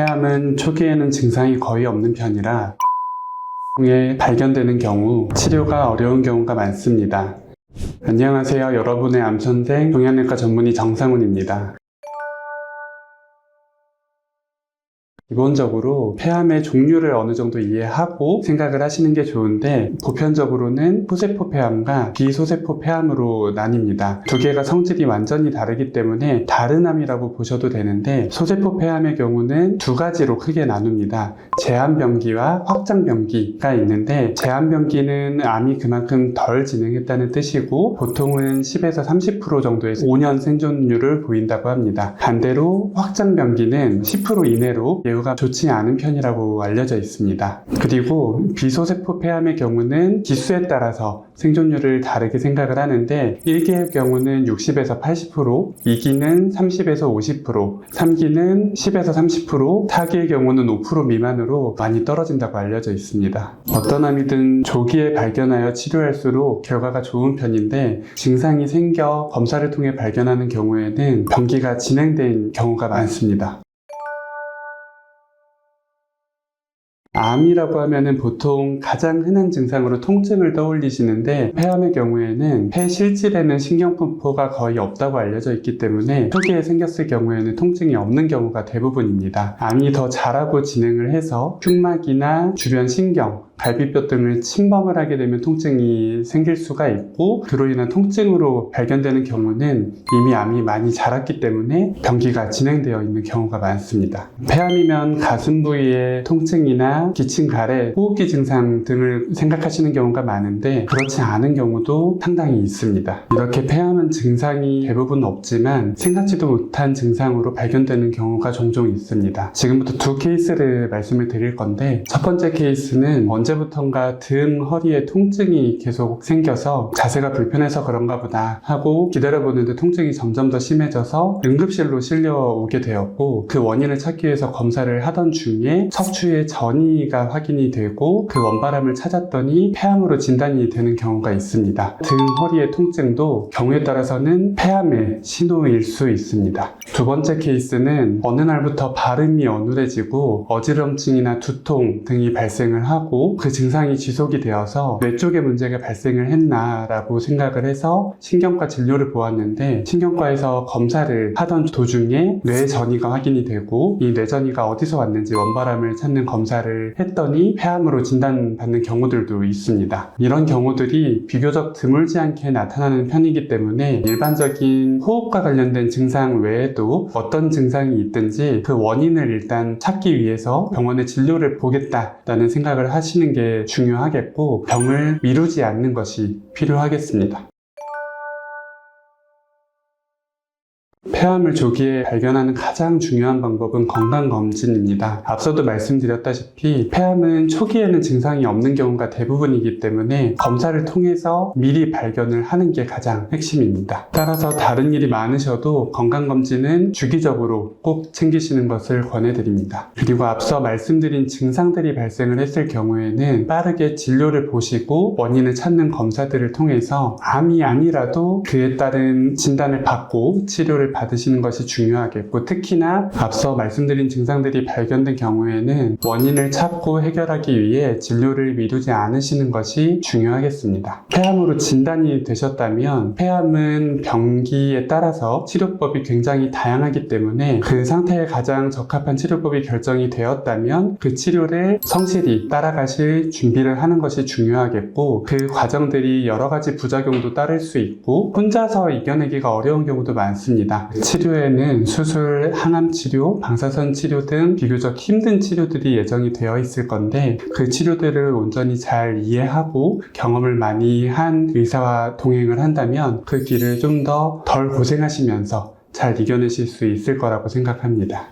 폐암은 초기에는 증상이 거의 없는 편이라 에 발견되는 경우 치료가 어려운 경우가 많습니다. 안녕하세요. 여러분의 암선생 종양내과 전문의 정상훈입니다. 기본적으로 폐암의 종류를 어느 정도 이해하고 생각을 하시는 게 좋은데, 보편적으로는 소세포 폐암과 비소세포 폐암으로 나뉩니다. 두 개가 성질이 완전히 다르기 때문에 다른 암이라고 보셔도 되는데, 소세포 폐암의 경우는 두 가지로 크게 나눕니다. 제한병기와 확장병기가 있는데, 제한병기는 암이 그만큼 덜 진행했다는 뜻이고, 보통은 10에서 30% 정도의 5년 생존율을 보인다고 합니다. 반대로 확장병기는 10% 이내로 예후가 좋지 않은 편이라고 알려져 있습니다. 그리고 비소세포 폐암의 경우는 기수에 따라서 생존율을 다르게 생각을 하는데, 1기의 경우는 60에서 80%, 2기는 30에서 50%, 3기는 10에서 30%, 4기의 경우는 5% 미만으로 많이 떨어진다고 알려져 있습니다. 어떤 암이든 조기에 발견하여 치료할수록 결과가 좋은 편인데, 증상이 생겨 검사를 통해 발견하는 경우에는 병기가 진행된 경우가 많습니다. 암이라고 하면은 보통 가장 흔한 증상으로 통증을 떠올리시는데, 폐암의 경우에는 폐 실질에는 신경분포가 거의 없다고 알려져 있기 때문에 초기에 생겼을 경우에는 통증이 없는 경우가 대부분입니다. 암이 더 자라고 진행을 해서 흉막이나 주변 신경, 갈비뼈 등을 침범을 하게 되면 통증이 생길 수가 있고, 그로 인한 통증으로 발견되는 경우는 이미 암이 많이 자랐기 때문에 병기가 진행되어 있는 경우가 많습니다. 폐암이면 가슴 부위의 통증이나 기침, 가래, 호흡기 증상 등을 생각하시는 경우가 많은데, 그렇지 않은 경우도 상당히 있습니다. 이렇게 폐암은 증상이 대부분 없지만 생각지도 못한 증상으로 발견되는 경우가 종종 있습니다. 지금부터 두 케이스를 말씀을 드릴 건데, 첫 번째 케이스는 언제부턴가 등, 허리에 통증이 계속 생겨서 자세가 불편해서 그런가 보다 하고 기다려보는데 통증이 점점 더 심해져서 응급실로 실려오게 되었고, 그 원인을 찾기 위해서 검사를 하던 중에 척추의 전이가 확인이 되고, 그 원바람을 찾았더니 폐암으로 진단이 되는 경우가 있습니다. 등, 허리의 통증도 경우에 따라서는 폐암의 신호일 수 있습니다. 두 번째 케이스는 어느 날부터 발음이 어눌해지고 어지럼증이나 두통 등이 발생을 하고, 그 증상이 지속이 되어서 뇌 쪽에 문제가 발생을 했나 라고 생각을 해서 신경과 진료를 보았는데, 신경과에서 검사를 하던 도중에 뇌 전이가 확인이 되고, 이 뇌 전이가 어디서 왔는지 원바람을 찾는 검사를 했더니 폐암으로 진단받는 경우들도 있습니다. 이런 경우들이 비교적 드물지 않게 나타나는 편이기 때문에 일반적인 호흡과 관련된 증상 외에도 어떤 증상이 있든지 그 원인을 일단 찾기 위해서 병원의 진료를 보겠다라는 생각을 하시는 게 중요하겠고, 병을 미루지 않는 것이 필요하겠습니다. 폐암을 조기에 발견하는 가장 중요한 방법은 건강검진입니다. 앞서도 말씀드렸다시피 폐암은 초기에는 증상이 없는 경우가 대부분이기 때문에 검사를 통해서 미리 발견을 하는 게 가장 핵심입니다. 따라서 다른 일이 많으셔도 건강검진은 주기적으로 꼭 챙기시는 것을 권해드립니다. 그리고 앞서 말씀드린 증상들이 발생을 했을 경우에는 빠르게 진료를 보시고 원인을 찾는 검사들을 통해서 암이 아니라도 그에 따른 진단을 받고 치료를 받으시는 것이 중요하겠고, 특히나 앞서 말씀드린 증상들이 발견된 경우에는 원인을 찾고 해결하기 위해 진료를 미루지 않으시는 것이 중요하겠습니다. 폐암으로 진단이 되셨다면 폐암은 병기에 따라서 치료법이 굉장히 다양하기 때문에 그 상태에 가장 적합한 치료법이 결정이 되었다면 그 치료를 성실히 따라가실 준비를 하는 것이 중요하겠고, 그 과정들이 여러 가지 부작용도 따를 수 있고 혼자서 이겨내기가 어려운 경우도 많습니다. 치료에는 수술, 항암치료, 방사선 치료 등 비교적 힘든 치료들이 예정이 되어 있을 건데, 그 치료들을 온전히 잘 이해하고 경험을 많이 한 의사와 동행을 한다면 그 길을 좀 더 덜 고생하시면서 잘 이겨내실 수 있을 거라고 생각합니다.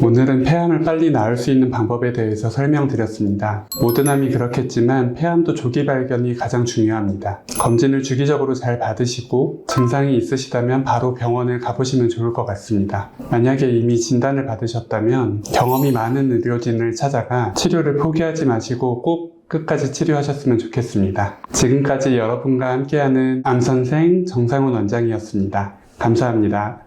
오늘은 폐암을 빨리 나을 수 있는 방법에 대해서 설명드렸습니다. 모든 암이 그렇겠지만 폐암도 조기 발견이 가장 중요합니다. 검진을 주기적으로 잘 받으시고 증상이 있으시다면 바로 병원을 가보시면 좋을 것 같습니다. 만약에 이미 진단을 받으셨다면 경험이 많은 의료진을 찾아가 치료를 포기하지 마시고 꼭 끝까지 치료하셨으면 좋겠습니다. 지금까지 여러분과 함께하는 암선생 정상훈 원장이었습니다. 감사합니다.